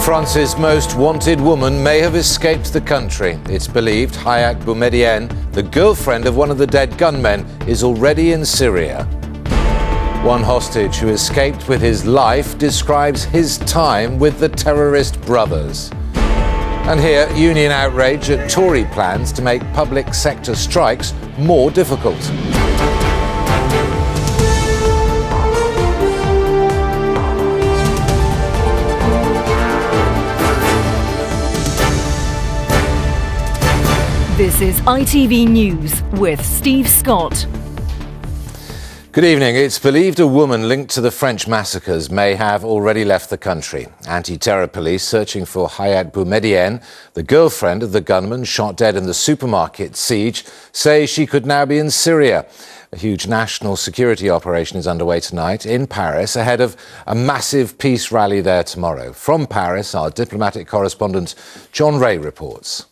France's most wanted woman may have escaped the country. It's believed Hayat Boumediene, the girlfriend of one of the dead gunmen, is already in Syria. One hostage who escaped with his life describes his time with the terrorist brothers. And here, union outrage at Tory plans to make public sector strikes more difficult. This is ITV News with Steve Scott. Good evening. It's believed a woman linked to the French massacres may have already left the country. Anti-terror police searching for Hayat Boumediene, the girlfriend of the gunman shot dead in the supermarket siege, say she could now be in Syria. A huge national security operation is underway tonight in Paris ahead of a massive peace rally there tomorrow. From Paris, our diplomatic correspondent John Ray reports.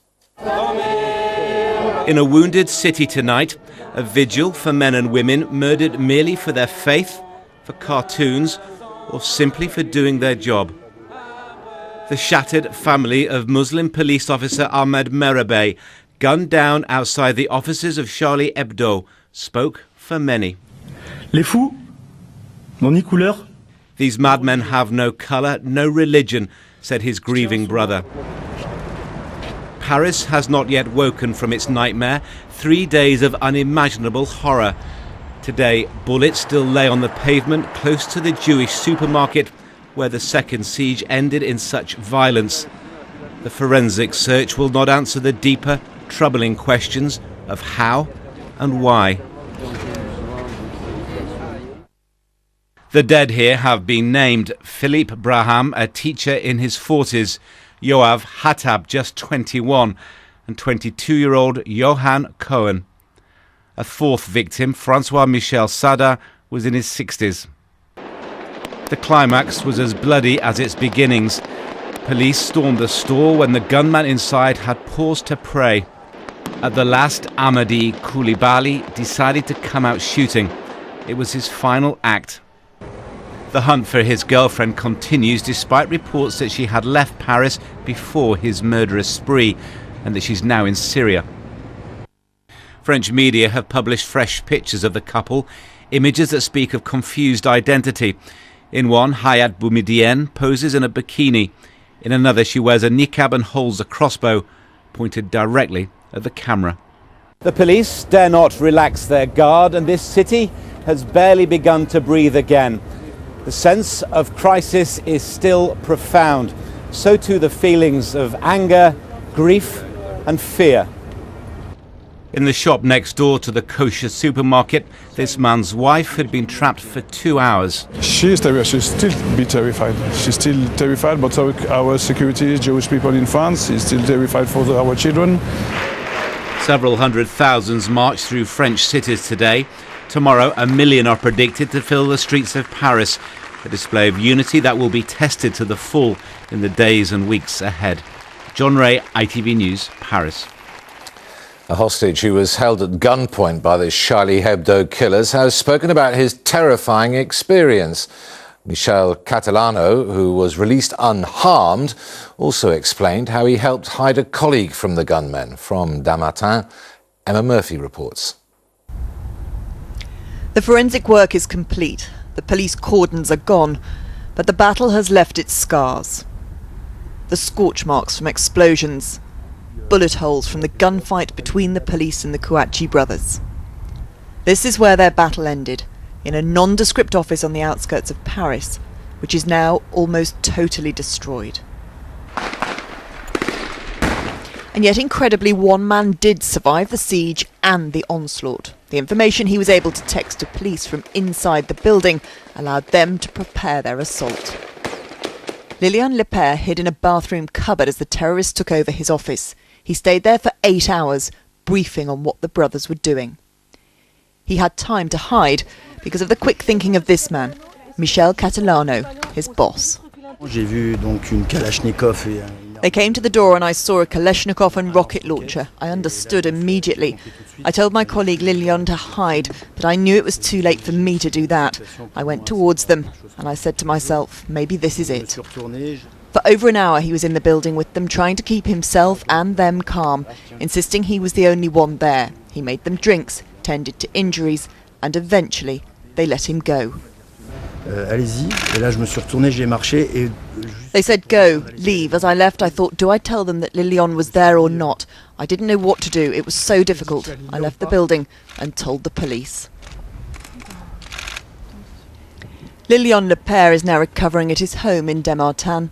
In a wounded city tonight, a vigil for men and women murdered merely for their faith, for cartoons, or simply for doing their job. The shattered family of Muslim police officer Ahmed Merabey, gunned down outside the offices of Charlie Hebdo, spoke for many. Les fous n'ont ni couleur. These madmen have no colour, no religion, said his grieving brother. Paris has not yet woken from its nightmare. 3 days of unimaginable horror. Today, bullets still lay on the pavement close to the Jewish supermarket where the second siege ended in such violence. The forensic search will not answer the deeper, troubling questions of how and why. The dead here have been named: Philippe Braham, a teacher in his 40s, Yoav Hatab, just 21, and 22-year-old Johan Cohen. A fourth victim, Francois Michel Sada, was in his 60s. The climax was as bloody as its beginnings. Police stormed the store when the gunman inside had paused to pray. At the last, Amadi Koulibaly decided to come out shooting. It was his final act. The hunt for his girlfriend continues despite reports that she had left Paris before his murderous spree and that she's now in Syria. French media have published fresh pictures of the couple, images that speak of confused identity. In one, Hayat Boumediene poses in a bikini. In another, she wears a niqab and holds a crossbow pointed directly at the camera. The police dare not relax their guard, and this city has barely begun to breathe again. The sense of crisis is still profound. So too the feelings of anger, grief and fear. In the shop next door to the kosher supermarket, this man's wife had been trapped for 2 hours. She's still be terrified. She's still terrified, but our security, Jewish people in France, is still terrified for our children. Several hundred thousands march through French cities today. Tomorrow, 1 million are predicted to fill the streets of Paris, a display of unity that will be tested to the full in the days and weeks ahead. John Ray, ITV News, Paris. A hostage who was held at gunpoint by the Charlie Hebdo killers has spoken about his terrifying experience. Michel Catalano, who was released unharmed, also explained how he helped hide a colleague from the gunmen. From Damartin, Emma Murphy reports. The forensic work is complete. The police cordons are gone, but the battle has left its scars. The scorch marks from explosions, bullet holes from the gunfight between the police and the Kouachi brothers. This is where their battle ended, in a nondescript office on the outskirts of Paris, which is now almost totally destroyed. And yet, incredibly, one man did survive the siege and the onslaught. The information he was able to text to police from inside the building allowed them to prepare their assault. Lilian Lepere hid in a bathroom cupboard as the terrorists took over his office. He stayed there for 8 hours, briefing on what the brothers were doing. He had time to hide because of the quick thinking of this man, Michel Catalano, his boss. They came to the door and I saw a Kalashnikov and rocket launcher. I understood immediately. I told my colleague Lilian to hide, but I knew it was too late for me to do that. I went towards them and I said to myself, maybe this is it. For over an hour he was in the building with them, trying to keep himself and them calm, insisting he was the only one there. He made them drinks, tended to injuries, and eventually they let him go. Allez-y. Et là, je me suis retourné, j'ai marché et... They said go, leave. As I left, I thought, do I tell them that Lilian was there or not? I didn't know what to do. It was so difficult. I left the building and told the police. Lilian Lepere is now recovering at his home in Demartin.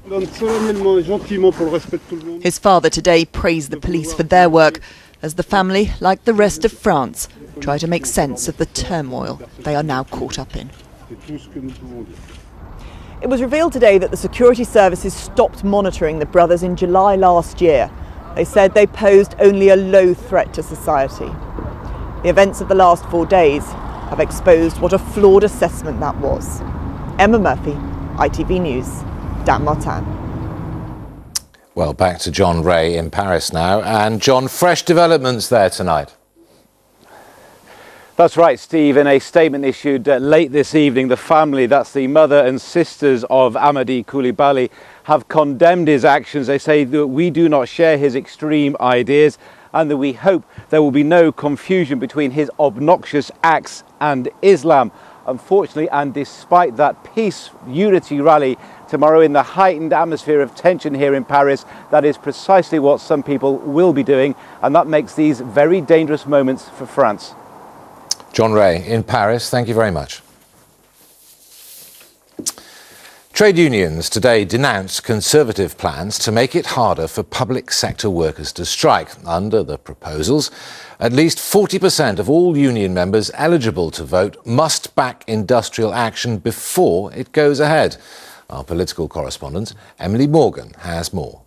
His father today praised the police for their work, as the family, like the rest of France, try to make sense of the turmoil they are now caught up in. It was revealed today that the security services stopped monitoring the brothers in July last year. They said they posed only a low threat to society. The events of the last 4 days have exposed what a flawed assessment that was. Emma Murphy, ITV News, Martin. Well, back to John Ray in Paris now. And John, fresh developments there tonight. That's right, Steve. In a statement issued late this evening, the family, that's the mother and sisters of Amadi Coulibaly, have condemned his actions. They say that we do not share his extreme ideas and that we hope there will be no confusion between his obnoxious acts and Islam. Unfortunately, and despite that peace unity rally tomorrow in the heightened atmosphere of tension here in Paris, that is precisely what some people will be doing, and that makes these very dangerous moments for France. John Ray in Paris, thank you very much. Trade unions today denounced Conservative plans to make it harder for public sector workers to strike. Under the proposals, at least 40% of all union members eligible to vote must back industrial action before it goes ahead. Our political correspondent, Emily Morgan, has more.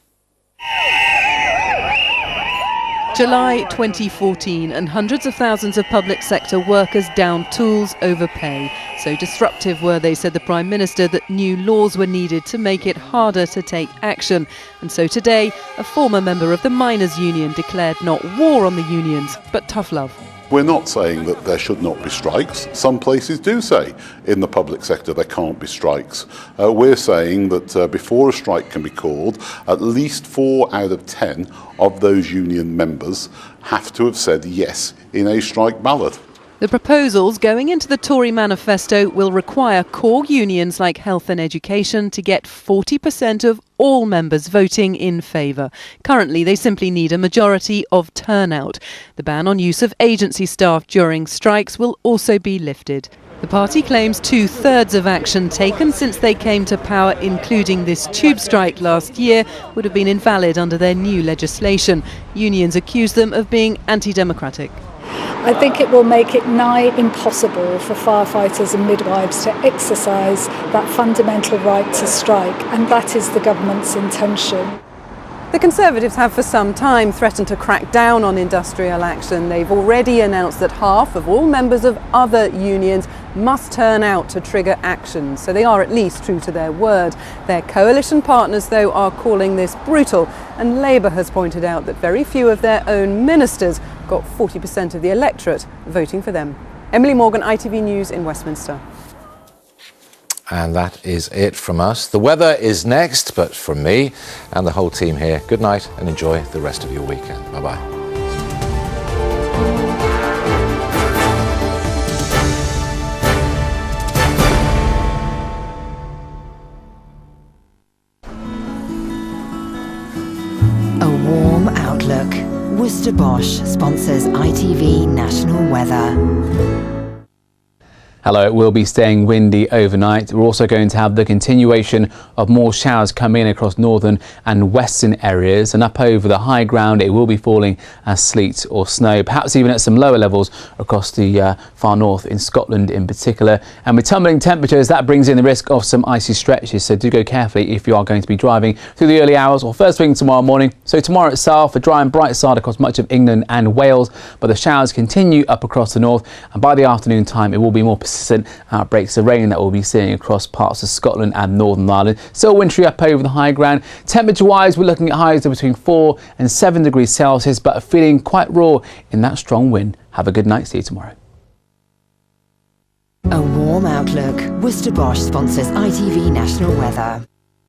July 2014, and hundreds of thousands of public sector workers down tools over pay. So disruptive were they, said the Prime Minister, that new laws were needed to make it harder to take action. And so today, a former member of the Miners' Union declared not war on the unions, but tough love. We're not saying that there should not be strikes. Some places do say in the public sector there can't be strikes. We're saying that before a strike can be called, at least 4 out of 10 of those union members have to have said yes in a strike ballot. The proposals going into the Tory manifesto will require core unions like health and education to get 40% of all members voting in favour. Currently, they simply need a majority of turnout. The ban on use of agency staff during strikes will also be lifted. The party claims 2/3 of action taken since they came to power, including this tube strike last year, would have been invalid under their new legislation. Unions accuse them of being anti-democratic. I think it will make it nigh impossible for firefighters and midwives to exercise that fundamental right to strike, and that is the government's intention. The Conservatives have for some time threatened to crack down on industrial action. They've already announced that half of all members of other unions must turn out to trigger action, so they are at least true to their word. Their coalition partners, though, are calling this brutal, and Labour has pointed out that very few of their own ministers got 40% of the electorate voting for them. Emily Morgan, ITV News in Westminster. And that is it from us. The weather is next, but from me and the whole team here, good night and enjoy the rest of your weekend. Bye-bye. A warm outlook. Worcester Bosch sponsors ITV National Weather. Hello, it will be staying windy overnight. We're also going to have the continuation of more showers coming in across northern and western areas, and up over the high ground it will be falling as sleet or snow, perhaps even at some lower levels across the far north in Scotland in particular. And with tumbling temperatures, that brings in the risk of some icy stretches, so do go carefully if you are going to be driving through the early hours or first thing tomorrow morning. So tomorrow itself, a dry and bright start across much of England and Wales, but the showers continue up across the north, and by the afternoon time it will be more persistent persistent outbreaks of rain that we'll be seeing across parts of Scotland and Northern Ireland. Still wintry up over the high ground. Temperature-wise, we're looking at highs of between 4 and 7 degrees Celsius, but feeling quite raw in that strong wind. Have a good night. See you tomorrow. A warm outlook. Worcester Bosch sponsors ITV National Weather.